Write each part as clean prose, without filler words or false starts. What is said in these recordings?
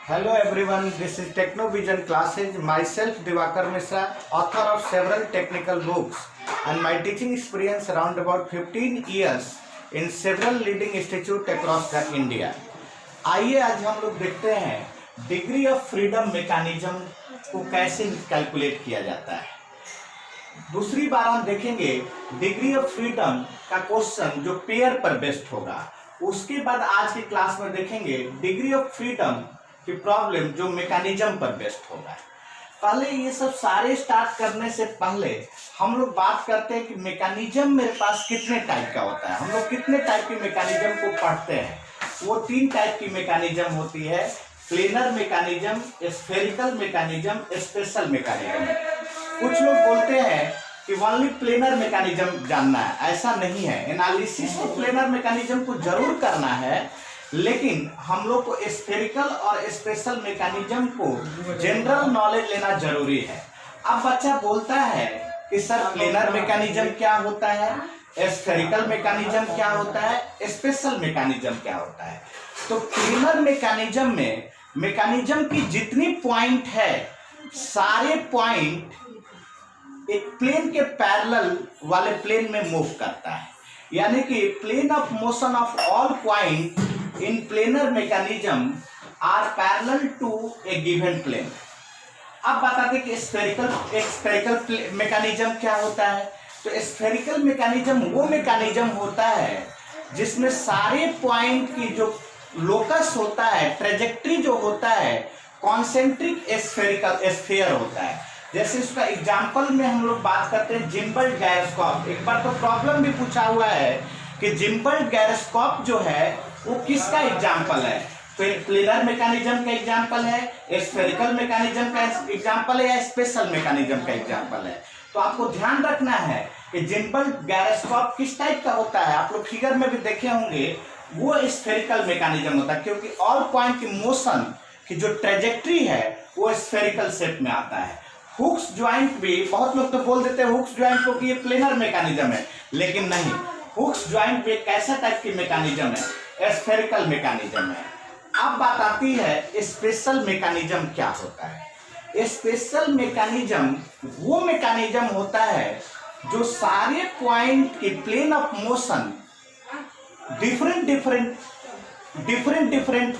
Hello everyone, this is Technovision classes. Myself Divakar Mishra, author of several technical books and my teaching experience around about 15 years in several leading institutes across the India. आइए आज हम लोग देखते हैं degree of freedom mechanism को कैसे calculate किया जाता है। दूसरी बार हम देखेंगे डिग्री ऑफ फ्रीडम का क्वेश्चन जो पेयर पर बेस्ड होगा। उसके बाद आज की क्लास में देखेंगे डिग्री ऑफ फ्रीडम की प्रॉब्लम जो मैकेनिज्म पर बेस्ड होगा। पहले ये सब सारे स्टार्ट करने से पहले हम लोग बात करते हैं कि मैकेनिज्म मेरे पास कितने टाइप का होता है। हम लोग कितने टाइप की मैकेनिज्म को पढ़ते हैं। वो 3 टाइप की मैकेनिज्म होती है, planar mechanism, spherical mechanism, special mechanism. कुछ लोग बोलते हैं कि ओनली प्लेनर मैकेनिज्म जानना है, ऐसा नहीं है। एनालिसिस तो प्लेनर मैकेनिज्म को जरूर करना है, लेकिन हम लोग को स्फेरिकल और स्पेशल मैकेनिज्म को जनरल नॉलेज लेना जरूरी है। अब बच्चा बोलता है कि सर प्लेनर मैकेनिज्म क्या होता है, स्फेरिकल मैकेनिज्म क्या होता है, स्पेशल मैकेनिज्म क्या होता है। तो प्लेनर मैकेनिज्म में मैकेनिज्म की जितनी पॉइंट है सारे पॉइंट एक प्लेन के पैरेलल वाले प्लेन में मूव करता है, यानी कि plane of motion of all point in planar mechanism are parallel to a given plane. अब बताते कि स्फेरिकल मैकेनिज्म क्या होता है। तो स्फेरिकल मैकेनिज्म वो मैकेनिज्म होता है जिसमें सारे पॉइंट की जो लोकस होता है, ट्रेजेक्ट्री जो होता है, कॉन्सेंट्रिक स्फेरिकल स्फीयर होता है। जैसे इसका एग्जाम्पल में हम लोग बात करते हैं जिम्बल्ड गायरोस्कोप। एक बार तो प्रॉब्लम भी पूछा हुआ है कि जिम्बल्ड गायरोस्कोप जो है वो किसका एग्जाम्पल है, प्लेनर मैकेनिज्म का एग्जाम्पल है, स्फेरिकल मैकेनिज्म का एग्जाम्पल है या स्पेशल मैकेनिज्म का एग्जाम्पल है। तो आपको ध्यान रखना है कि जिम्बल्ड गायरोस्कोप किस टाइप का होता है। आप लोग फिगर में भी देखे होंगे, वो स्फेरिकल मैकेनिज्म होता है, क्योंकि ऑल पॉइंट की मोशन की जो ट्रेजेक्ट्री है वो स्फेरिकल शेप में आता है। हुक्स ज्वाइंट भी, बहुत लोग तो बोल देते हैं हुक्स ज्वाइंट को कि ये प्लेनर मैकेनिज्म है, लेकिन नहीं, हुक्स ज्वाइंट भी एक ऐसा टाइप की मैकेनिज्म है, स्फेरिकल मैकेनिज्म है। अब बात आती है स्पेशल मैकेनिज्म क्या होता है। स्पेशल मैकेनिज्म वो मैकेनिज्म होता है जो सारे पॉइंट के प्लेन ऑफ मोशन डिफरेंट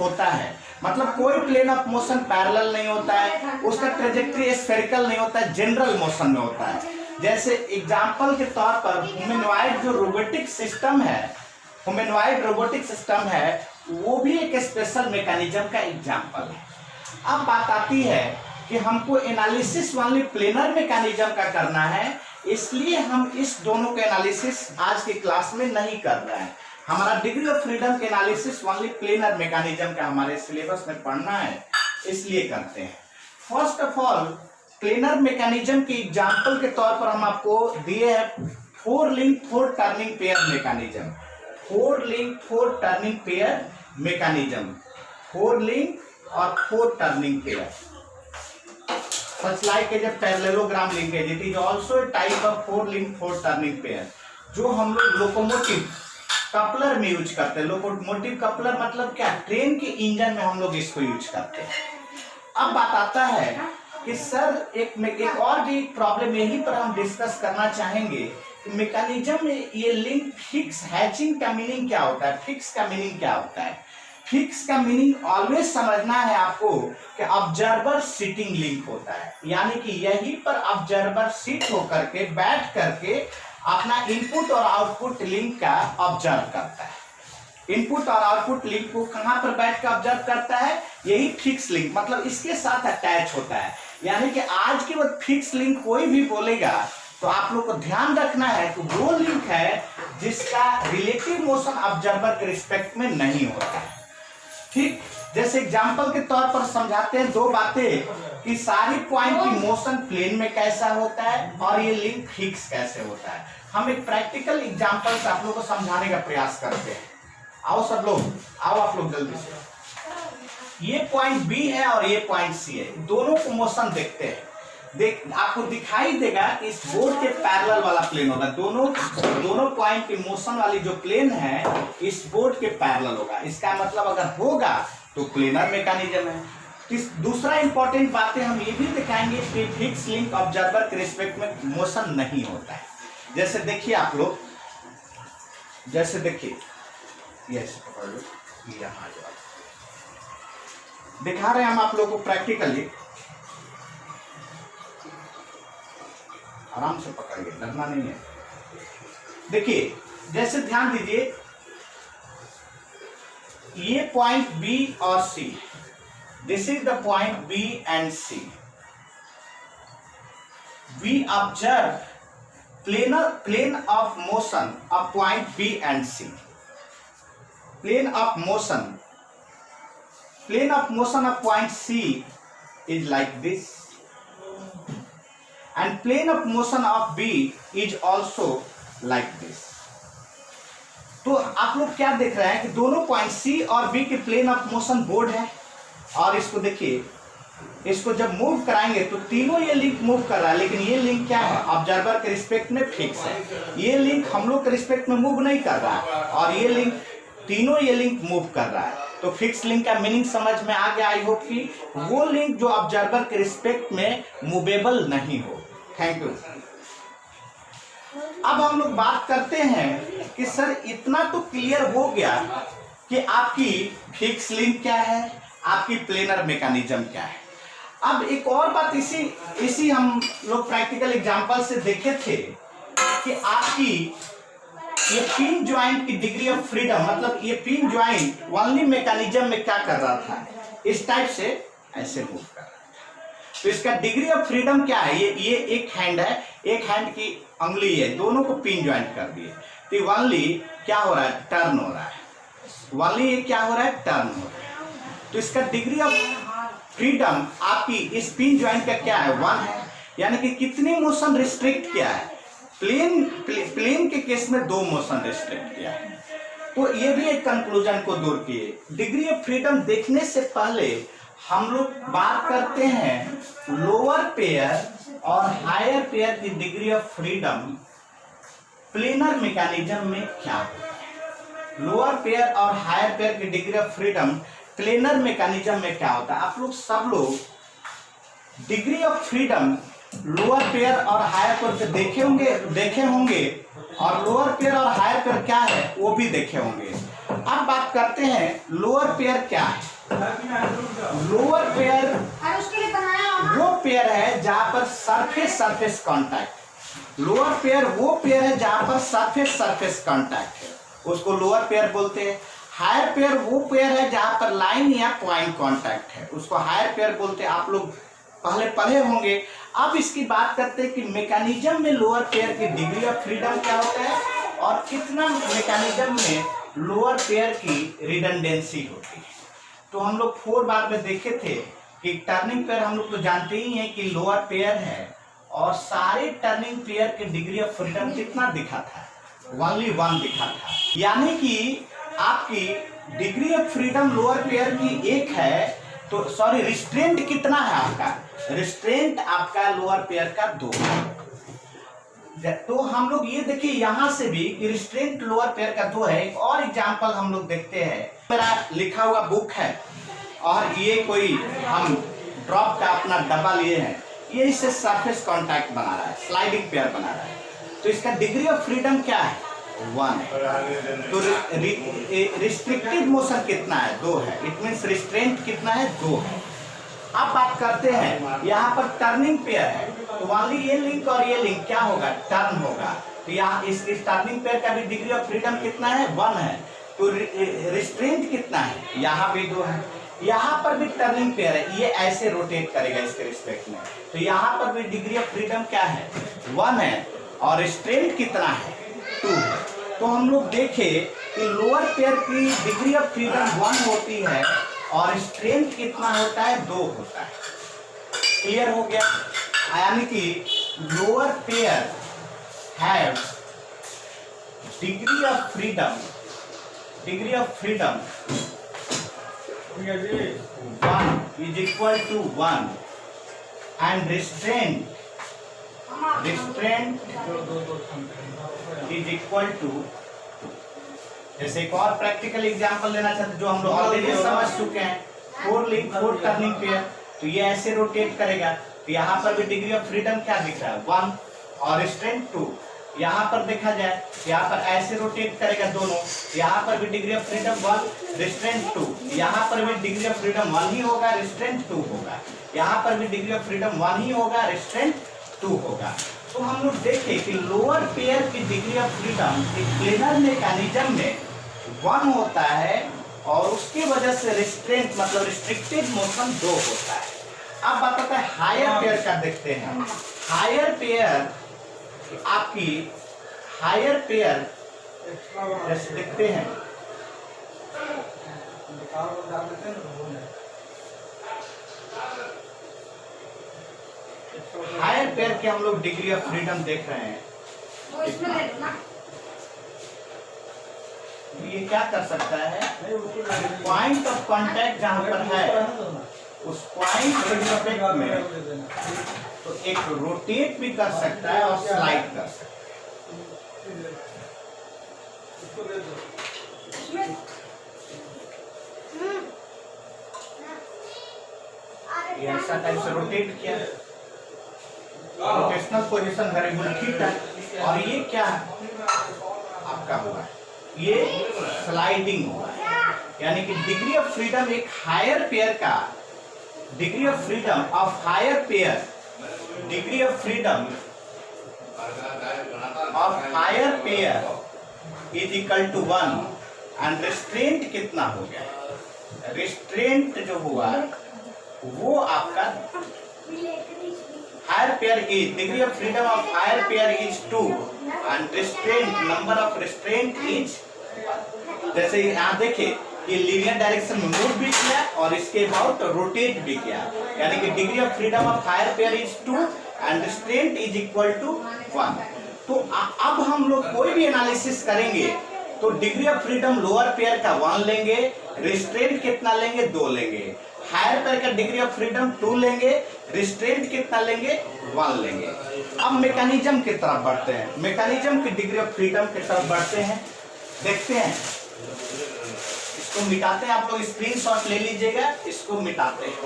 होता है। मतलब कोई प्लेन ऑफ मोशन पैरेलल नहीं होता है, उसका ट्रेजेक्ट्री स्फेरिकल नहीं होता है, जनरल मोशन में होता है। जैसे एग्जांपल के तौर पर ह्यूमनॉइड जो रोबोटिक सिस्टम है, ह्यूमनॉइड रोबोटिक सिस्टम है, वो भी एक स्पेशल मैकेनिज्म का एग्जांपल है। अब बात आती है कि हमको एनालिसिस ओनली प्लेनर मैकेनिज्म का करना है, इसलिए हम इस दोनों के एनालिसिस आज की क्लास में नहीं कर रहे हैं। हमारा डिग्री ऑफ फ्रीडम के एनालिसिस ओनली प्लेनर मैकेनिज्म का हमारे सिलेबस में पढ़ना है, इसलिए करते हैं। First of all planar mechanism के एग्जांपल के तौर पर हम आपको दिए हैं 4 link 4 turning pair mechanism. 4 link 4 turning pair mechanism, 4 link और 4 turning pair. Such like as a parallelogram linkage, it is also a type of 4 link 4 turning pair, जो हम लोग लोकोमोटिव कपलर में यूज करते हैं। लोकोमोटिव कपलर मतलब क्या, train के इंजन में हम लोग इसको यूज करते हैं। अब बात आता है कि सर एक और भी प्रॉब्लम यहीं पर हम डिस्कस करना चाहेंगे कि मैकेनिज्म में ये लिंक फिक्स, हैचिंग का मीनिंग क्या होता है, फिक्स का मीनिंग क्या होता है। फिक्स का मीनिंग ऑलवेज समझना है आपको कि ऑब्जर्वर सिटिंग लिंक होता है, यानी कि यहीं पर ऑब्जर्वर सिट होकर के बैठ करके अपना इनपुट और आउटपुट लिंक का ऑब्जर्व करता है। इनपुट और आउटपुट लिंक को कहां पर बैठ कर ऑब्जर्व करता है, यही फिक्स लिंक, मतलब इसके साथ अटैच होता है। यानी कि आज के वक्त फिक्स लिंक कोई भी बोलेगा तो आप लोग को ध्यान रखना है कि वो लिंक है जिसका रिलेटिव मोशन ऑब्जर्वर के रिस्पेक्ट में नहीं होता है। ठीक, जैसे एग्जांपल के तौर पर समझाते हैं 2 बातें कि सारी पॉइंट की मोशन प्लेन में कैसा होता है और ये लिंक फिक्स कैसे होता है। हम एक प्रैक्टिकल एग्जांपल से आप लोगों को समझाने का प्रयास करते हैं। आओ सब लोग, आओ आप लोग जल्दी से। ये पॉइंट बी है और ये पॉइंट सी है, दोनों को मोशन देखते हैं। आपको दिखाई देगा कि इस बोर्ड के पैरेलल वाला प्लेन होगा, दोनों पॉइंट की मोशन वाली जो प्लेन है इस बोर्ड के पैरेलल होगा। इसका मतलब अगर होगा तो प्लेनर मैकेनिज्म है, दूसरा इंपॉर्टेंट बातें हम ये भी दिखाएंगे कि फिक्स लिंक ऑब्जर्वर के रिस्पेक्ट में मोशन नहीं होता है। जैसे देखिए आप लोग, जैसे देखिए यस पकड़ लो, यहाँ दिखा रहे हैं हम आप लोगों को प्रैक्टिकली, आराम से पकड़िए, डरना नहीं है। देखिए जैसे ध्यान दीजिए, ये पॉइंट बी और C, this is the point B and C. We observe plane of motion of point B and C. Plane of motion of point C is like this, and plane of motion of B is also like this. तो आप लोग क्या देख रहे हैं कि दोनों point C और B के प्लेन ऑफ मोशन बोर्ड है, और इसको देखिए, इसको जब मूव कराएंगे तो तीनों ये लिंक मूव कर रहा है, लेकिन ये लिंक क्या है, ऑब्जर्वर के रिस्पेक्ट में फिक्स है। ये लिंक हम लोग के रिस्पेक्ट में मूव नहीं कर रहा है, और ये लिंक, तीनों ये लिंक मूव कर रहा है। तो फिक्स लिंक का मीनिंग समझ में आ गया। आई होप कि वो लिंक जो ऑब्जर्वर के रिस्पेक्ट में मूवेबल नहीं हो। Thank you. अब हम लोग बात करते हैं कि सर इतना तो क्लियर हो गया कि आपकी फिक्स लिंक क्या है, आपकी प्लेनर मैकेनिज्म क्या है। अब एक और बात इसी हम लोग प्रैक्टिकल एग्जांपल से देखे थे कि आपकी ये पिन ज्वाइंट की डिग्री ऑफ फ्रीडम, मतलब ये पिन ज्वाइंट ओनली मैकेनिज्म में क्या कर रहा था, इस टाइप से ऐसे मूव कर रहा था। तो इसका डिग्री ऑफ फ्रीडम क्या है, ये एक हैंड है, एक हैंड की अंगुली है, दोनों को पिन ज्वाइंट कर दिए, तो ओनली क्या हो रहा है, टर्न हो रहा है, ओनली ये क्या हो रहा है, टर्न हो रहा है। तो इसका डिग्री ऑफ फ्रीडम आपकी इस पिन ज्वाइंट का क्या है, 1 है। यानी कि कितनी मोशन रिस्ट्रिक्ट किया है, प्लेन के केस में 2 मोशन रिस्ट्रिक्ट किया है। तो ये भी एक कंक्लूजन को दूर किए। डिग्री ऑफ फ्रीडम देखने से पहले हम लोग बात करते हैं लोअर पेयर और हायर पेयर की degree of freedom planar mechanism में क्या होता है। लोअर पेयर और हायर पेयर की degree of freedom planar mechanism में क्या होता है। आप लोग सब लोग degree of freedom lower pair और हायर पेयर से देखे होंगे और लोअर पेयर और हायर पेयर क्या है वो भी देखे होंगे। अब बात करते हैं लोअर पेयर क्या है। लोअर पेयर वो पेयर है जहां पर सरफेस कांटेक्ट। लोअर पेयर वो पेयर है जहां पर सरफेस कांटेक्ट है, उसको लोअर पेयर बोलते हैं। हायर पेयर वो पेयर है जहां पर लाइन या पॉइंट कांटेक्ट है, उसको हायर पेयर बोलते हैं। आप लोग पहले पढ़े होंगे। अब इसकी बात करते हैं कि मैकेनिज्म में लोअर पेयर की डिग्री ऑफ फ्रीडम क्या होता है और कितना मैकेनिज्म में लोअर पेयर की रिडंडेंसी होती है। तो हम लोग 4 बार में देखे थे कि टर्निंग पेयर हम लोग तो जानते ही हैं कि लोअर पेयर है, और सारे टर्निंग पेयर की डिग्री ऑफ फ्रीडम कितना दिखा था, ओनली 1 दिखा था। यानी कि आपकी degree of freedom lower pair की 1 है, तो सॉरी रिस्ट्रेंट कितना है आपका, रिस्ट्रेंट आपका लोअर पेयर का 2 है। तो हम लोग ये देखिए यहां से भी कि रिस्ट्रेंट लोअर पेयर का 2 है। एक और एग्जांपल हम लोग देखते हैं, मेरा लिखा हुआ बुक है और ये कोई हम ड्रॉप का अपना डब्बा लिए हैं, ये इससे सरफेस कांटेक्ट बना रहा है, स्लाइडिंग पेयर बना रहा है। तो इसका डिग्री ऑफ फ्रीडम क्या है, 1 है। तो रिस्ट्रिक्टेड मोशन कितना है, 2 है। इट मीन्स रिस्ट्रेंट कितना है, 2 है। अब बात करते हैं यहाँ पर टर्निंग पेयर है, तो वाली ये लिंक और ये लिंक क्या होगा, टर्न होगा। तो यहाँ इस टर्निंग पेयर का भी डिग्री ऑफ फ्रीडम कितना है, 1 है। तो रिस्ट्रेंट कितना है, यहाँ भी 2 है। यहाँ पर भी टर्निंग पेयर है, ये ऐसे रोटेट करेगा इसके रिस्पेक्ट में, तो यहाँ पर भी डिग्री ऑफ फ्रीडम क्या है, 1 है। और रिस्ट्रेंट कितना है, 2 है। तो हम लोग देखे कि लोअर पेयर की डिग्री ऑफ फ्रीडम 1 होती है और स्ट्रेंथ कितना होता है, 2 होता है। क्लियर हो गया। यानी कि lower pair have degree of freedom 1 is equal to 1 and restraint is equal to, जैसे एक और प्रैक्टिकल एग्जांपल लेना चाहते जो हम लोग ऑलरेडी समझ चुके हैं, फोर टर्निंग पेयर, तो ये ऐसे रोटेट करेगा, तो यहाँ पर भी डिग्री ऑफ फ्रीडम क्या दिख रहा है 1 और रिस्ट्रेंट 2। यहाँ पर देखा जाए, यहाँ पर ऐसे रोटेट करेगा दोनों, यहाँ पर भी डिग्री ऑफ फ्रीडम 1 रिस्ट्रेंट 2, यहाँ पर भी डिग्री ऑफ फ्रीडम 1 ही होगा, रिस्ट्रेंट 2 होगा, यहाँ पर भी डिग्री ऑफ फ्रीडम 1 ही होगा, रिस्ट्रेंट 2 होगा। तो हम लोग देखें कि लोअर पेयर की डिग्री ऑफ फ्रीडम एक प्लेनर मैकेनिज्म में 1 होता है और उसकी वजह से रिस्ट्रेंट मतलब रिस्ट्रिक्टेड मोशन 2 होता है। अब बात आता है हायर पेयर का, देखते हैं हायर पेयर आपकी हायर पेयर जैसे देखते हैं हायर पेयर के हम लोग डिग्री ऑफ फ्रीडम देख रहे हैं। ये क्या कर सकता है, पॉइंट ऑफ कांटेक्ट जहां पर है उस पॉइंट कांटेक्ट में तो एक रोटेट भी कर सकता है और स्लाइड कर सकता है। ऐसा टाइप से रोटेट किया, रोटेशनल पोजीशन वेरिएबल थीटा, और ये क्या आपका हुआ, ये स्लाइडिंग हुआ, यानी कि डिग्री ऑफ फ्रीडम एक हायर पेयर का degree of freedom of higher pair, degree of freedom of higher pair is equal to 1 and restraint कितना हो गया, रिस्ट्रेंट जो हुआ वो आपका higher pair is degree of freedom of higher pair is 2 and restraint number of restraint is, जैसे यहाँ देखिए ये लीनियर डायरेक्शन में मूव भी किया और इसके अबाउट रोटेट भी किया, यानी कि degree of freedom of higher pair is 2 and restraint is equal to 1। तो अब हम लोग कोई भी एनालिसिस करेंगे तो degree of freedom lower pair का 1 लेंगे, रिस्ट्रेंट कितना लेंगे 2 लेंगे, हायर पेयर का डिग्री ऑफ फ्रीडम 2 लेंगे, रिस्ट्रेंट कितना लेंगे 1 लेंगे। अब मैकेनिज्म की तरफ बढ़ते हैं, मैकेनिज्म की डिग्री ऑफ फ्रीडम की तरफ बढ़ते हैं, देखते हैं, इसको मिटाते हैं, आप लोग स्क्रीनशॉट ले लीजिएगा, इसको मिटाते हैं।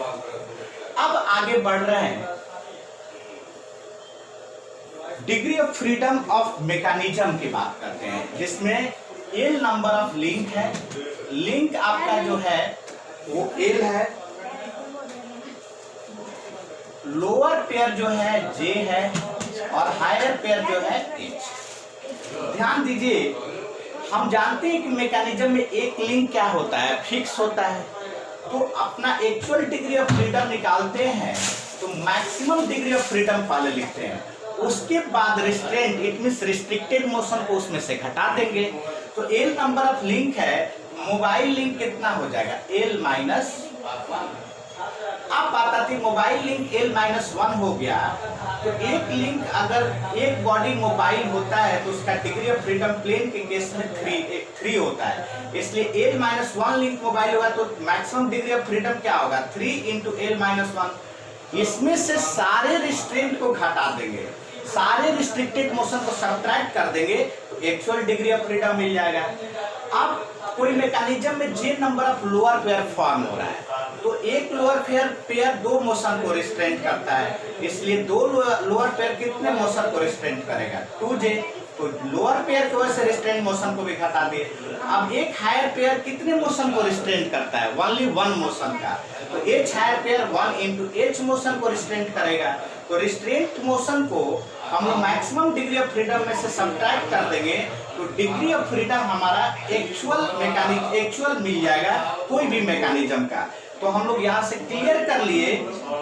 अब आगे बढ़ रहे हैं, degree of freedom of mechanism की बात करते हैं, जिसमें एल नंबर ऑफ लिंक है, लिंक आपका जो है वो एल है, लोअर पेयर जो है जे है और हायर पेयर जो है एच। ध्यान दीजिए, हम जानते हैं कि मैकेनिज्म में एक लिंक क्या होता है, फिक्स होता है, तो अपना एक्चुअल डिग्री ऑफ फ्रीडम निकालते हैं तो मैक्सिमम डिग्री ऑफ फ्रीडम पहले लिखते हैं, उसके बाद restraint it means restricted motion को उसमें से घटा देंगे। तो एल नंबर ऑफ लिंक है, मोबाइल लिंक कितना हो जाएगा एल माइनस 1। अब बात आती है मोबाइल लिंक एल माइनस 1 हो गया, तो एक लिंक अगर एक बॉडी मोबाइल होता है तो उसका डिग्री ऑफ फ्रीडम प्लेन के केस में 3 होता है, इसलिए एल माइनस 1 लिंक मोबाइल होगा तो मैक्सिमम डिग्री ऑफ फ्रीडम क्या होगा 3 इंटू एल माइनस 1। इसमें से सारे रिस्ट्रेंट को घटा देंगे, सारे रिस्ट्रिक्टेड मोशन को सब्ट्रैक्ट कर देंगे तो एक्चुअल डिग्री ऑफ फ्रीडम मिल जाएगा। अब कोई मैकेनिज्म में J number of lower pair form हो रहा है तो एक लोअर पेयर 2 मोशन को रिस्ट्रेंट करता है, इसलिए 2 लोअर पेयर कितने मोशन को रिस्ट्रेंट करेगा 2j, तो लोअर पेयर की वजह से रिस्ट्रेंट मोशन को भी घटा दिए। अब एक हायर पेयर कितने मोशन को रिस्ट्रेंट करता है ओनली 1 मोशन का, तो H higher pair 1 into H motion को रिस्ट्रेंट करेगा, तो रिस्ट्रेंट मोशन को हम लोग मैक्सिमम डिग्री ऑफ फ्रीडम में से सब्ट्रैक्ट कर देंगे तो डिग्री ऑफ फ्रीडम हमारा एक्चुअल मिल जाएगा कोई भी मैकेनिज्म का। तो हम लोग यहाँ से क्लियर कर लिए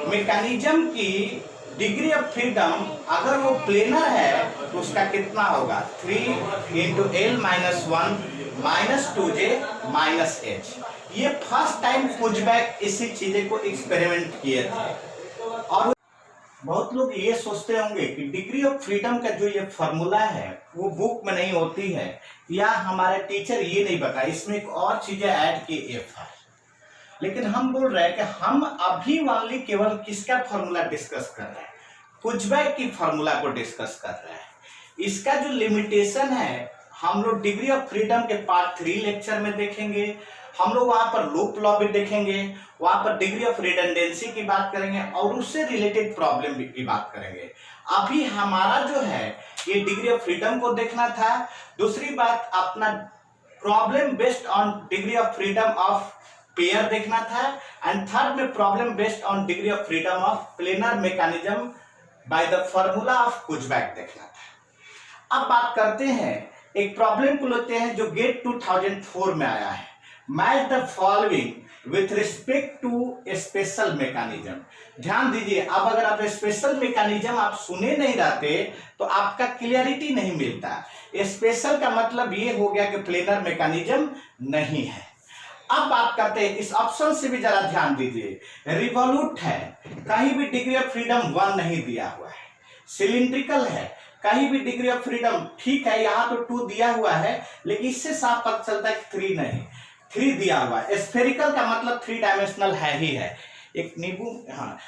मैकेनिज्म की डिग्री ऑफ फ्रीडम अगर वो प्लेनर है तो उसका कितना होगा 3 into L minus 1 minus 2j minus H. ये फर्स्ट टाइम पुशबैक इसी चीजें को एक्सपेरिमेंट किए थे। और बहुत लोग ये सोचते होंगे कि डिग्री ऑफ फ्रीडम का जो ये फॉर्मूला है वो बुक में नहीं होती है या हमारे टीचर ये नहीं बताया, इसमें एक और चीजें ऐड की एफ है, लेकिन हम बोल रहे हैं कि हम अभी वाली केवल किसका फॉर्मूला डिस्कस कर रहे हैं, पुशबैक की फॉर्मूला को डिस्कस कर रहे हैं। इसका जो लिमिटेशन है हम लोग डिग्री ऑफ फ्रीडम के पार्ट 3 लेक्चर में देखेंगे, हम लोग वहां पर लूप लॉ भी देखेंगे, वहां पर डिग्री ऑफ रिडंडेंसी की बात करेंगे और उससे रिलेटेड प्रॉब्लम की बात करेंगे। अभी हमारा जो है ये डिग्री ऑफ फ्रीडम को देखना था। दूसरी बात अपना problem based on degree of freedom of pair देखना था एंड थर्ड में problem based on degree of freedom of planar mechanism by the formula of Kutzbach देखना था। अब बात करते हैं एक प्रॉब्लम को लेते हैं जो गेट 2004 में आया है। Match the following with respect to special mechanism. ध्यान दीजिए, अब अगर आप स्पेशल मैकेनिज्म आप सुने नहीं रहते तो आपका क्लियरिटी नहीं मिलता। स्पेशल का मतलब ये हो गया कि प्लेनर मैकेनिज्म नहीं है। अब बात करते हैं इस ऑप्शन से भी जरा ध्यान दीजिए। रिवॉल्यूट है, कहीं भी डिग्री ऑफ फ्रीडम 1 नहीं दिया हुआ है। सिलिंड्रिकल है, कहीं भी डिग्री ऑफ फ्रीडम ठीक है, यहाँ तो 2 दिया हुआ है लेकिन इससे साफ पता चलता है कि 3 नहीं, 3 दिया हुआ है। स्फेरिकल का मतलब 3 डायमेंशनल है ही है, एक नींबू, हाँ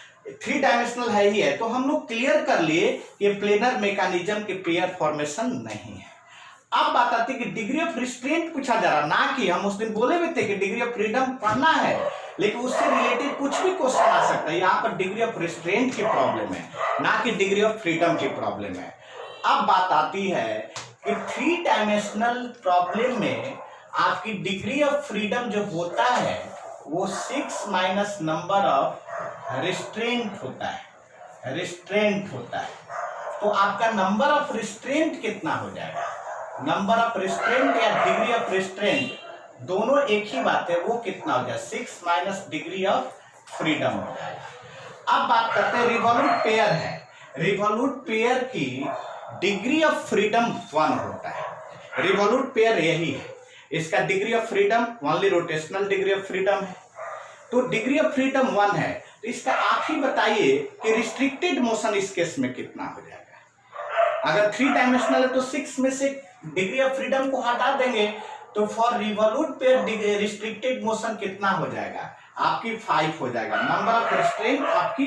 3 डायमेंशनल है ही है। तो हम लोग क्लियर कर लिए कि प्लेनर मैकेनिज्म के पेयर फॉर्मेशन नहीं है। अब बात आती है कि डिग्री ऑफ रिस्ट्रेंट पूछा जा रहा, ना कि हम उस दिन बोले भी थे कि डिग्री ऑफ फ्रीडम पढ़ना है लेकिन उससे रिलेटेड कुछ भी क्वेश्चन आ सकता है। यहाँ पर डिग्री ऑफ रिस्ट्रेंट की प्रॉब्लम है, ना कि डिग्री ऑफ फ्रीडम की प्रॉब्लम है। अब बात आती है कि 3 डायमेंशनल प्रॉब्लम में आपकी डिग्री ऑफ फ्रीडम जो होता है वो 6 माइनस नंबर ऑफ रिस्ट्रेंट होता है, रिस्ट्रेंट होता है। तो आपका नंबर ऑफ रिस्ट्रेंट कितना हो जाएगा? नंबर ऑफ रिस्ट्रेंट या डिग्री ऑफ रिस्ट्रेंट दोनों एक ही बात है, वो कितना हो जाए? 6 माइनस डिग्री ऑफ फ्रीडम हो जाएगा। अब बात करते हैं रिवॉल्यूट पेयर है, रिवॉल्यूट पेयर की डिग्री ऑफ फ्रीडम 1 होता है। रिवॉल्यूट पेयर यही है, इसका degree of freedom only rotational degree of freedom है। तो डिग्री ऑफ फ्रीडम 1 है, तो इसका आप ही बताइए कि रिस्ट्रिक्टेड मोशन इस केस में कितना हो जाएगा? अगर 3 डायमेंशनल है तो 6 में से डिग्री ऑफ फ्रीडम को हटा देंगे तो for revolute pair restricted motion कितना हो जाएगा? आपकी 5 हो जाएगा। नंबर ऑफ रिस्ट्रेंट आपकी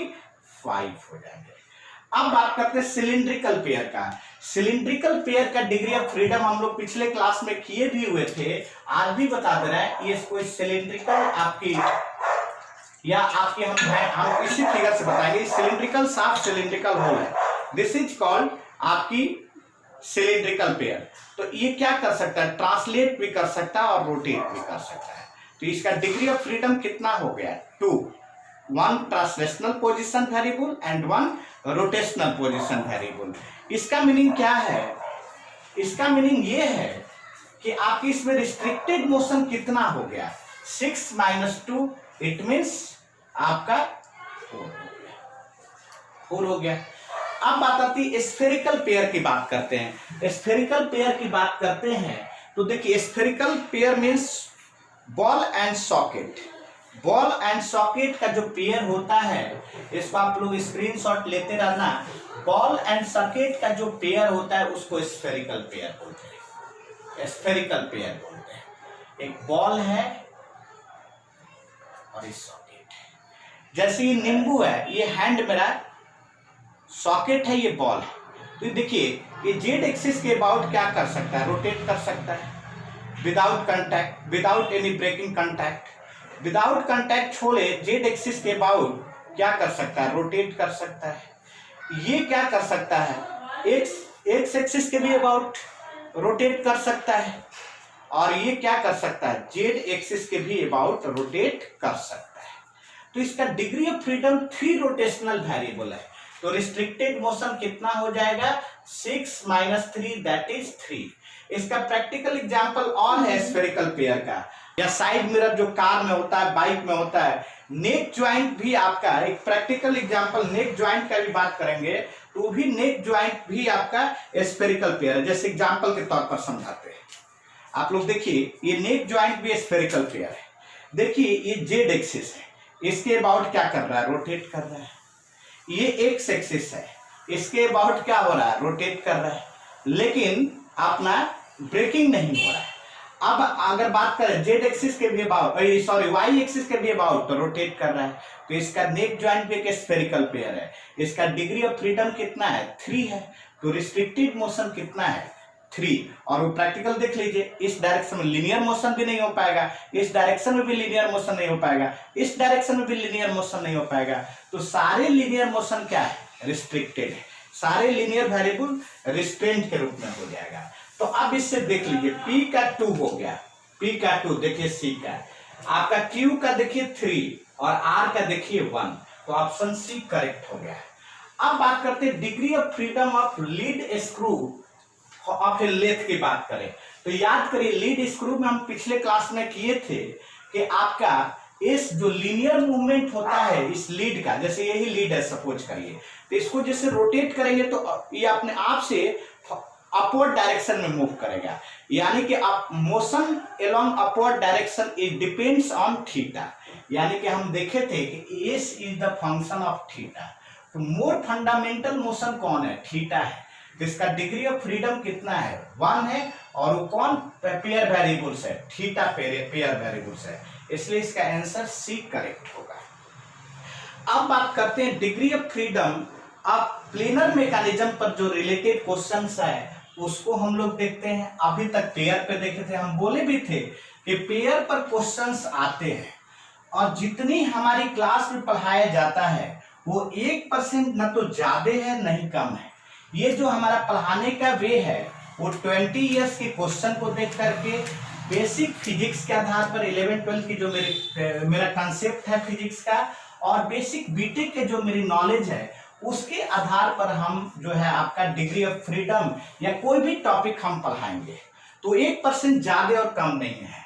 5 हो जाएंगे। अब बात करते हैं सिलिंड्रिकल पेयर का। सिलिंड्रिकल पेयर का डिग्री ऑफ फ्रीडम हम लोग पिछले क्लास में किए भी हुए थे, आज भी बता दे रहे हैं। ये कोई सिलिंड्रिकल आपकी या आपकी हम इसी फिगर से बताएंगे। सिलिंड्रिकल साफ सिलिंड्रिकल होल है, दिस इज कॉल्ड आपकी सिलिंड्रिकल पेयर। तो ये क्या कर सकता है? ट्रांसलेट भी कर सकता है और रोटेट भी कर सकता है। तो इसका डिग्री ऑफ फ्रीडम कितना हो गया? 2, 1 translational position variable and 1 rotational position variable. इसका मीनिंग क्या है? इसका मीनिंग ये है कि आपकी इसमें रिस्ट्रिक्टेड मोशन कितना हो गया? 6 माइनस 2, इट मीन्स आपका 4 हो गया। अब बात आती है स्फेरिकल पेयर की बात करते हैं। स्फेरिकल पेयर की बात करते हैं तो देखिए, spherical pair means ball and socket. Ball and socket का जो पेयर होता है, इसको आप लोग स्क्रीनशॉट लेते रहना। बॉल एंड सॉकेट का जो पेयर होता है उसको स्फेरिकल पेयर बोलते हैं, स्फेरिकल पेयर बोलते हैं। एक बॉल है और ये सॉकेट है। जैसे ये नींबू है, ये हैंड मेरा सॉकेट है, ये बॉल है। तो देखिए ये जेड एक्सिस के अबाउट क्या कर सकता है? रोटेट कर सकता है without contact, without any breaking contact. Without contact छोड़े जेड एक्सिस के अबाउट क्या कर सकता है? रोटेट कर सकता है। ये क्या कर सकता है? एक्स एक्सिस के भी अबाउट रोटेट कर सकता है और ये क्या कर सकता है? जेड एक्सिस के भी अबाउट रोटेट कर सकता है। तो इसका degree of freedom 3 rotational variable है। तो रिस्ट्रिक्टेड मोशन कितना हो जाएगा? 6 माइनस 3 दैट इज 3। इसका प्रैक्टिकल एग्जांपल और है स्फेरिकल पेयर का, या साइड मिरर जो कार में होता है, बाइक में होता है। नेक ज्वाइंट भी आपका एक प्रैक्टिकल एग्जांपल, नेक ज्वाइंट का भी बात करेंगे तो भी नेक ज्वाइंट भी आपका स्फेरिकल पेयर है। जैसे एग्जांपल के तौर पर समझाते हैं, आप लोग देखिए ये नेक ज्वाइंट भी स्फेरिकल पेयर है। देखिए ये जेड एक्सिस है, इसके अबाउट क्या कर रहा है? रोटेट कर रहा है। ये एक्स एक्सिस है, इसके अबाउट क्या हो रहा है? रोटेट कर रहा है, लेकिन अपना ब्रेकिंग नहीं हो रहा है। अब अगर बात करें जेड एक्सिस के भी अबाउट, सॉरी वाई एक्सिस के भी अबाउट, तो रोटेट कर रहा है। तो इसका नेक ज्वाइंट भी एक स्फेरिकल पेयर है। इसका डिग्री ऑफ फ्रीडम कितना है? 3 है। तो रिस्ट्रिक्टेड मोशन कितना है? 3, और वो प्रैक्टिकल देख लीजिए, इस डायरेक्शन में लीनियर मोशन भी नहीं हो पाएगा, इस डायरेक्शन में भी लीनियर मोशन नहीं हो पाएगा, इस डायरेक्शन में भी लीनियर मोशन नहीं हो पाएगा। तो सारे लीनियर मोशन क्या है, रिस्ट्रिक्टेड है, सारे लीनियर वेरिएबल रिस्ट्रेंट के रूप में हो जाएगा। तो अब इससे देख लीजिए, P का 2 हो गया, P का 2, देखिए C का, आपका Q का देखिए 3 और R का देखिए 1, तो ऑप्शन C करेक्ट हो गया। अब बात करते हैं degree of freedom of lead screw of a lathe की बात करें, तो याद करिए लीड स्क्रू में हम पिछले क्लास में किए थे कि आपका इस जो लीनियर मूवमेंट होता है इस लीड का, जैसे यही लीड है सपोज करिए, तो इसको जैसे रोटेट करेंगे तो ये अपने आप से अपवर्ड डायरेक्शन में मूव करेगा, यानी कि आप motion along upward direction it depends on theta, यानी कि हम देखे थे कि S is the function of theta. तो मोर फंडामेंटल मोशन कौन है, थीटा है, तो इसका डिग्री ऑफ फ्रीडम कितना है, 1 है, और वो कौन पेयर वेरिएबल्स है, थीटा पेयर वेरिएबल्स है, इसलिए इसका आंसर सी करेक्ट होगा। अब बात करते हैं degree of freedom of planar mechanism पर जो रिलेटेड क्वेश्चंस है उसको हम लोग देखते हैं। अभी तक पेयर पे देखे थे, हम बोले भी थे कि पेयर पर क्वेश्चंस आते हैं और जितनी हमारी क्लास में पढ़ाया जाता है वो 1% न तो ज्यादा है नहीं कम है। ये जो हमारा पढ़ाने का वे है वो 20 इयर्स के क्वेश्चन को देख करके बेसिक फिजिक्स के आधार पर 11-12 की जो मेरा कंसेप्ट है फिजिक्स का और बेसिक बीटेक के जो मेरी नॉलेज है उसके आधार पर हम जो है आपका डिग्री ऑफ फ्रीडम या कोई भी टॉपिक हम पढ़ाएंगे। तो 1% ज्यादा और कम नहीं है।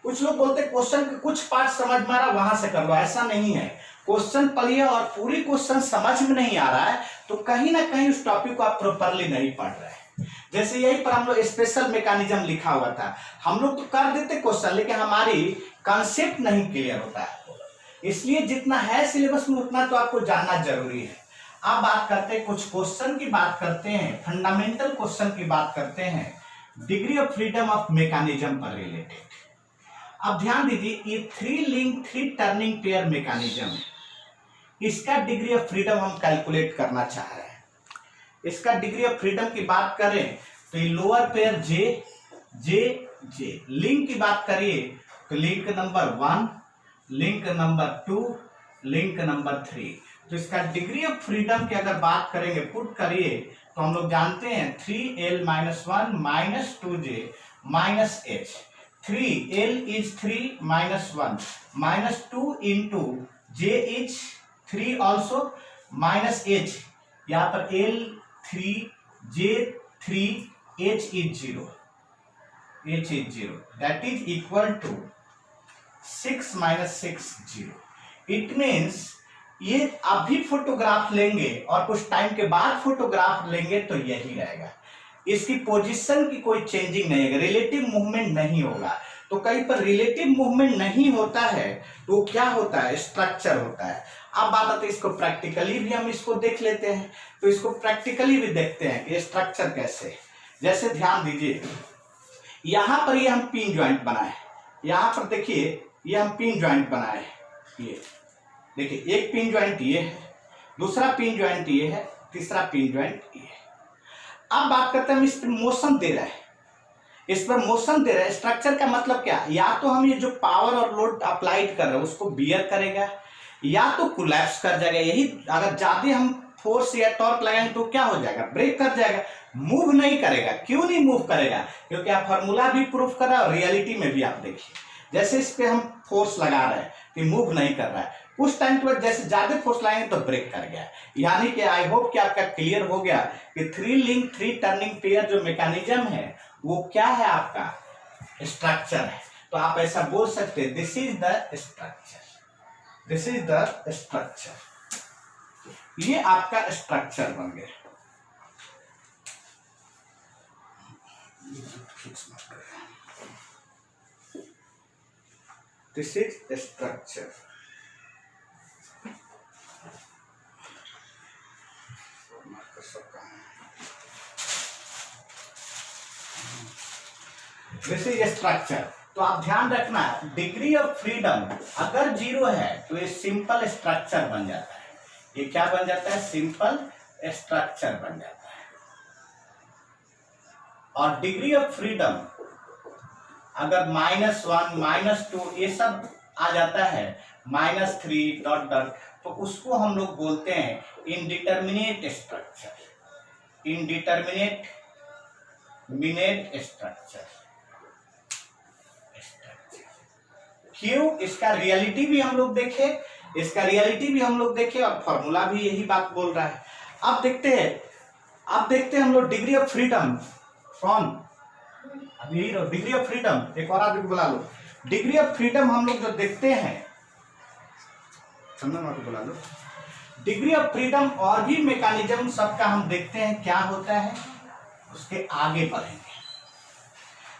कुछ लोग बोलते क्वेश्चन के कुछ पार्ट समझ में आ रहा वहां से कर लो, ऐसा नहीं है। क्वेश्चन पढ़िए और पूरी क्वेश्चन समझ में नहीं आ रहा है तो कहीं ना कहीं उस टॉपिक को आप प्रॉपरली नहीं पढ़ रहे हैं। जैसे यही पर हम लोग स्पेशल मैकेनिज्म लिखा हुआ था, हम लोग तो कर देते क्वेश्चन लेकिन हमारी कंसेप्ट नहीं क्लियर होता है, इसलिए जितना है सिलेबस में उतना तो आपको जानना जरूरी है। अब बात करते हैं कुछ क्वेश्चन की बात करते हैं, फंडामेंटल क्वेश्चन की बात करते हैं degree of freedom of mechanism पर रिलेटेड। अब ध्यान दीजिए, ये 3 लिंक 3 टर्निंग पेयर मैकेनिज्म है, इसका डिग्री ऑफ फ्रीडम हम कैलकुलेट करना चाह रहे हैं। इसका डिग्री ऑफ फ्रीडम की बात करें तो ये लोअर पेयर जे जे जे, लिंक की बात करिए तो link number 1, link number 2, link number 3। तो इसका डिग्री ऑफ फ्रीडम की अगर बात करेंगे पुट करिए तो हम लोग जानते हैं 3l-1 minus 2j minus h। 3l is 3 minus 1 minus 2 into j is 3 also minus h, यहाँ पर l 3 j 3 h is 0, h is 0, that is equal to 6 minus 6 0। It means ये अभी फोटोग्राफ लेंगे और कुछ टाइम के बाद फोटोग्राफ लेंगे तो यही रहेगा, इसकी पोजीशन की कोई चेंजिंग नहीं है, रिलेटिव मूवमेंट नहीं होगा। तो कहीं पर रिलेटिव मूवमेंट नहीं होता है तो क्या होता है, स्ट्रक्चर होता है। अब बात आती है इसको प्रैक्टिकली भी हम इसको देख लेते हैं, तो इसको प्रैक्टिकली भी देखते हैं कि स्ट्रक्चर कैसे। जैसे ध्यान दीजिए, यहां पर ये हम पिन ज्वाइंट बनाए, यहां पर देखिए ये हम पिन ज्वाइंट बनाए, ये देखिए एक पिन ज्वाइंट ये है, दूसरा पिन ज्वाइंट ये है, तीसरा पिन ज्वाइंट ये है। अब बात करते हैं हम इस पर मोशन दे रहे हैं, इस पर मोशन दे रहे हैं। स्ट्रक्चर का मतलब क्या, या तो हम ये जो पावर और लोड अप्लाइड कर रहे हैं उसको बियर करेगा या तो कोलैप्स कर जाएगा। यही अगर ज्यादा हम फोर्स या टॉर्क लगाएंगे तो क्या हो जाएगा, ब्रेक कर जाएगा, मूव नहीं करेगा। क्यों नहीं मूव करेगा, क्योंकि आप फार्मूला भी प्रूफ कर रहा है और रियलिटी में भी आप देखिए, जैसे इस पे हम फोर्स लगा रहे हैं तो मूव नहीं कर रहा है, कुछ टाइम के बाद जैसे ज्यादा फोर्स लगाएंगे तो ब्रेक कर गया। यानी कि आई होप कि आपका क्लियर हो गया कि 3 लिंक 3 टर्निंग पेयर जो मैकेनिज्म है वो क्या है, आपका स्ट्रक्चर है। तो आप ऐसा बोल सकते हैं this is the structure, this is the structure. ये आपका स्ट्रक्चर बन गया। This is structure. This is structure. तो आप ध्यान रखना, डिग्री ऑफ फ्रीडम अगर 0 है तो ये सिंपल स्ट्रक्चर बन जाता है। ये क्या बन जाता है, सिंपल स्ट्रक्चर बन जाता है। और डिग्री ऑफ फ्रीडम अगर -1 -2 ये सब आ जाता है, -3 डॉट डॉट, तो उसको हम लोग बोलते हैं इनडिटर्मिनेट स्ट्रक्चर। Indeterminate structure. क्यों? इसका रियलिटी भी हम लोग देखे, और फॉर्मूला भी यही बात बोल रहा है। अब देखते हैं हम लोग डिग्री ऑफ फ्रीडम। कौन? अब यही रहो, डिग्री ऑफ फ्रीडम। एक और आदमी बुला लो। डिग्री ऑफ फ्रीडम हम लोग जो देखते हैं, बुला लो। डिग्री ऑफ फ्रीडम और भी मैकेनिज्म सबका हम देखते हैं क्या होता है, उसके आगे बढ़ेंगे।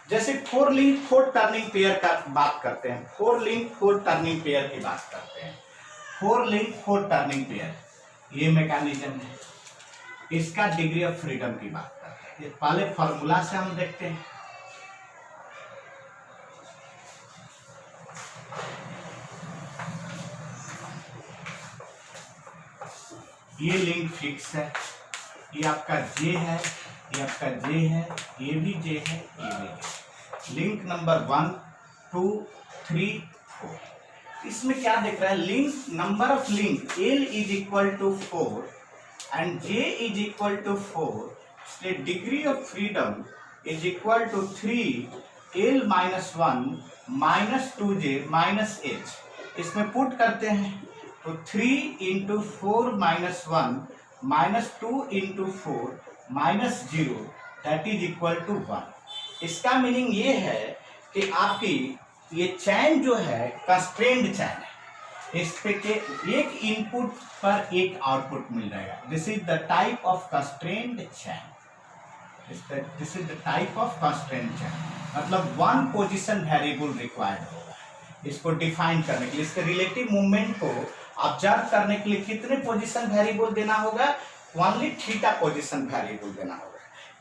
जैसे 4 लिंक 4 टर्निंग पेयर का बात करते हैं, 4 लिंक 4 टर्निंग पेयर की बात करते हैं। 4 लिंक 4 टर्निंग पेयर ये मैकेनिज्म है, इसका डिग्री ऑफ फ्रीडम की बात करते हैं। पहले फॉर्मूला से हम देखते हैं। ये लिंक फिक्स है, ये आपका जे है, ये आपका जे है, ये भी जे है, ये भी जे। Link number 1 2 3 4। इसमें क्या दिख रहा है? Link number of link L is equal to 4 and J is equal to 4, इसलिए degree of freedom is equal to 3L - 1 - 2J - H। इसमें पुट करते हैं तो 3 × 4 - 1 - 2 × 4 - 0 दैट इज इक्वल टू 1। इसका मीनिंग ये है कि आपकी ये चैन जो है कंस्ट्रेंड चैन है, इस पे के एक इनपुट पर एक आउटपुट मिल जाएगा। This is the type of constrained chain. This is the type of constrained chain, मतलब 1 पोजीशन वेरिएबल रिक्वायर्ड होगा इसको डिफाइन करने के लिए। इसके रिलेटिव मूवमेंट को ऑब्जर्व करने के लिए कितने पोजीशन वेरिएबल देना होगा? ओनली थीटा पोजीशन वेरिएबल देना होगा।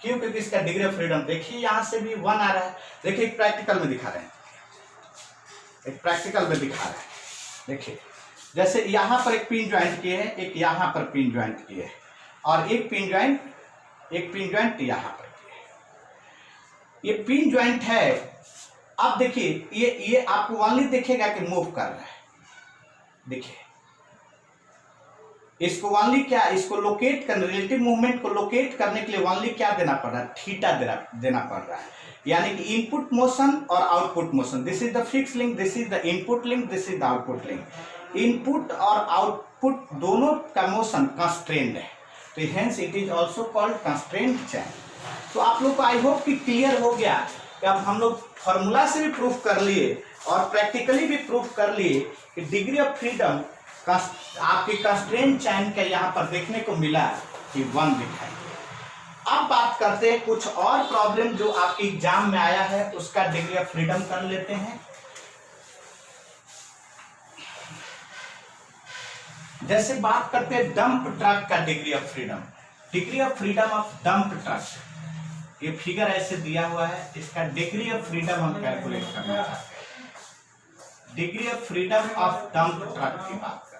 क्यों? क्योंकि इसका डिग्री ऑफ फ्रीडम देखिए यहां से भी 1 आ रहा है। देखिए एक प्रैक्टिकल में दिखा रहे हैं, देखिए जैसे यहां पर एक पिन ज्वाइंट किए हैं, एक यहां पर पिन ज्वाइंट किए हैं, और एक पिन ज्वाइंट यहां पर किए हैं। ये पिन ज्वाइंट है। अब देखिए ये आपको ओनली देखेगा कि मूव कर रहा है। देखिए इसको ओनली क्या, इसको लोकेट करने, रिलेटिव मूवमेंट को लोकेट करने के लिए ओनली क्या देना पड़ रहा है? थीटा देना पड़ रहा है। यानी कि इनपुट मोशन और output motion. This is the fix link, this is the input link, this is the output link. Input और आउटपुट दोनों का मोशन कंस्ट्रेंड है, तो hence it is also called constrained chain. तो आप लोग को आई होप कि क्लियर हो गया कि अब हम लोग फॉर्मूला से भी प्रूफ कर लिए और प्रैक्टिकली भी प्रूफ कर लिए कि डिग्री ऑफ फ्रीडम आपकी कंस्ट्रेंट चैन का यहाँ पर देखने को मिला कि 1 दिखाई दिया। अब बात करते हैं कुछ और प्रॉब्लम जो आपके एग्जाम में आया है, उसका डिग्री ऑफ फ्रीडम कर लेते हैं। जैसे बात करते हैं डंप ट्रक का degree of freedom. Degree of freedom of dump truck, ये फिगर ऐसे दिया हुआ है, इसका डिग्री ऑफ फ्रीडम हम कैलकुलेट करना चाहते हैं। Degree of freedom of dump truck की बात करते हैं।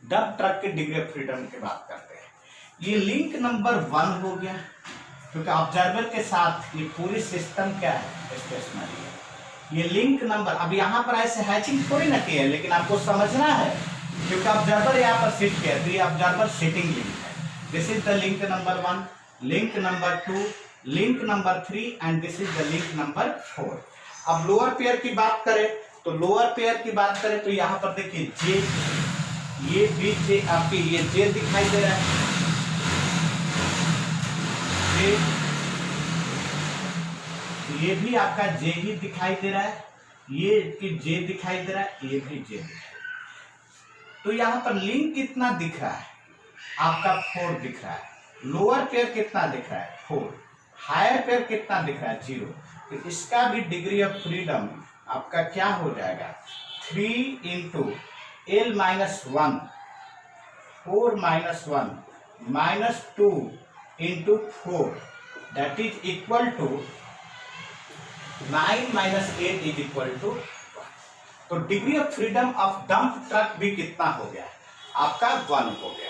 डंप ट्रक के डिग्री ऑफ फ्रीडम की बात करते हैं। ये लिंक नंबर 1 हो गया, क्योंकि ऑब्जर्वर के साथ ये पूरी सिस्टम क्या है? स्टेशनरी है। ये लिंक नंबर, अब यहाँ पर ऐसे हैचिंग थोड़ी ना की है, लेकिन आपको समझना है क्योंकि ऑब्जर्वर यहाँ पर सिट किया, तो ये ऑब्जर्वर सिटिंग लिंक है। This is the link number 1, link number 2, link number 3 and this is the link number 4। अब लोअर पेयर की बात करें तो यहाँ पर देखिए जे, ये भी जे, आपकी ये जे दिखाई दे रहा है, जे, ये भी आपका जे ही दिखाई दे रहा है, ये कि जे दिखाई दे रहा है, ये भी जे दिखाई दे रहा है। तो यहाँ पर लिंक कितना दिख रहा है? आपका 4 दिख रहा है। लोअर पेयर कितना दिख रहा है? 4। हायर पेयर कितना दिख रहा है? 0। तो इसका भी डिग्री ऑफ फ्रीडम आपका क्या हो जाएगा? 3 into L minus 1, 4 minus 1 minus 2 into 4, that is equal to 9 minus 8 is equal to 1. तो degree of freedom of dump truck भी कितना हो गया आपका 1 हो गया।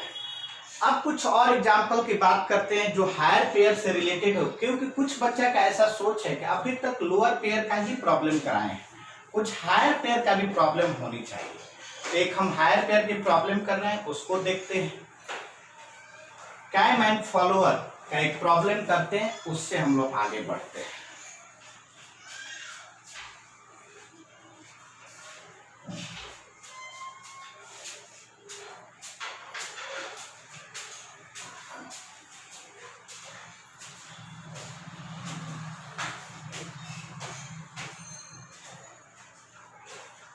अब कुछ और एग्जाम्पल की बात करते हैं जो हायर पेयर से रिलेटेड हो, क्योंकि कुछ बच्चा का ऐसा सोच है कि अभी तक लोअर पेयर का ही प्रॉब्लम कराए हैं, कुछ हायर पेयर का भी प्रॉब्लम होनी चाहिए। तो एक हम हायर पेयर की प्रॉब्लम कर रहे हैं, उसको देखते हैं। कैम एंड फॉलोअर का एक प्रॉब्लम करते हैं, उससे हम लोग आगे बढ़ते हैं।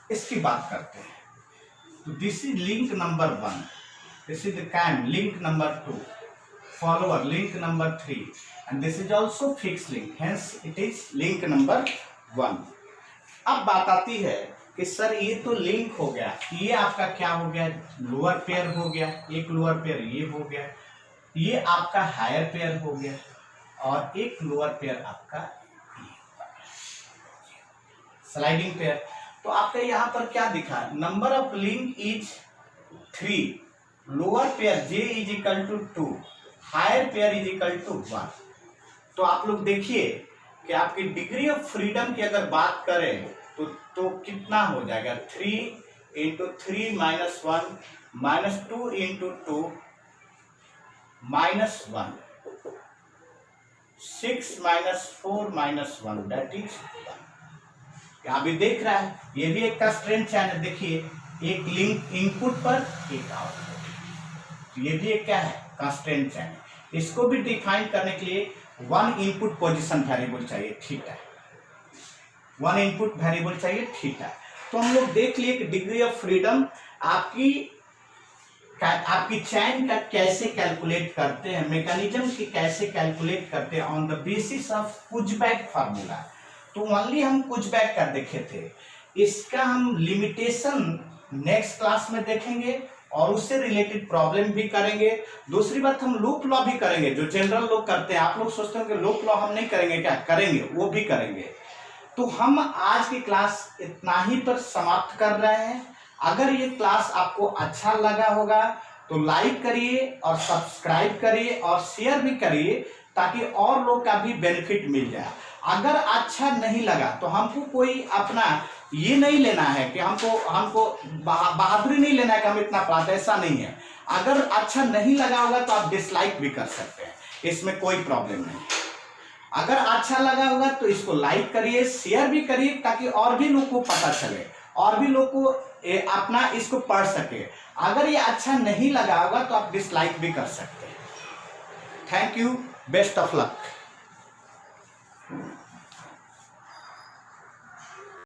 इसकी बात करते हैं। तो this is link number 1, this is the cam link number 2, follower link number 3 and this is also fix link, hence it is link number 1। अब बात आती है कि सर ये तो लिंक हो गया, ये आपका क्या हो गया, लोअर पेयर हो गया, एक लोअर पेयर ये हो गया, ये आपका हायर पेयर हो गया और एक लोअर पेयर आपका स्लाइडिंग पेयर। तो आपका यहाँ पर क्या दिखा, number of link is 3, lower pair j is equal to 2, higher pair is equal to 1। तो आप लोग देखिए कि आपकी डिग्री ऑफ फ्रीडम की अगर बात करें तो कितना हो जाएगा, 3 into 3 minus 1 minus 2 into 2 minus 1, 6 minus 4 minus 1 that is 1। अभी देख रहा है ये भी एक कंस्ट्रेंट चैन है, देखिए एक लिंक इनपुट पर एक आउटपुट, ये भी एक क्या है कंस्ट्रेंट चैन है। इसको भी डिफाइन करने के लिए 1 इनपुट पोजीशन वेरिएबल चाहिए थीटा, 1 इनपुट वेरिएबल चाहिए थीटा। तो हम लोग देख लिए कि डिग्री ऑफ फ्रीडम आपकी चैन का कैसे कैलकुलेट करते हैं, मैकेनिज्म की कैसे कैलकुलेट करते हैं on the basis of pushback formula. तो ओनली हम पुशबैक का देखे थे, इसका हम लिमिटेशन नेक्स्ट क्लास में देखेंगे और उससे रिलेटेड प्रॉब्लम भी करेंगे। दूसरी बात हम लूप लॉ भी करेंगे, जो जनरल लोग करते हैं। आप लोग सोचते हो कि लूप लॉ हम नहीं करेंगे, क्या करेंगे, वो भी करेंगे। तो हम आज की क्लास इतना ही पर समाप्त कर रहे हैं। अगर ये क्लास आपको अच्छा लगा होगा तो लाइक करिए और सब्सक्राइब करिए और शेयर भी करिए ताकि और लोग का भी बेनिफिट मिल जाए। अगर अच्छा नहीं लगा तो हमको कोई अपना ये नहीं लेना है कि हमको बहादुरी नहीं लेना है कि हम इतना पढ़ाते, ऐसा नहीं है। अगर अच्छा नहीं लगा होगा तो आप डिसलाइक भी कर सकते हैं, इसमें कोई प्रॉब्लम नहीं। अगर अच्छा लगा होगा तो इसको लाइक करिए, शेयर भी करिए ताकि और भी लोग को पता चले, और भी लोग को अपना इसको पढ़ सके। अगर ये अच्छा नहीं लगा होगा तो आप डिसलाइक भी कर सकते हैं। Thank you, best of luck.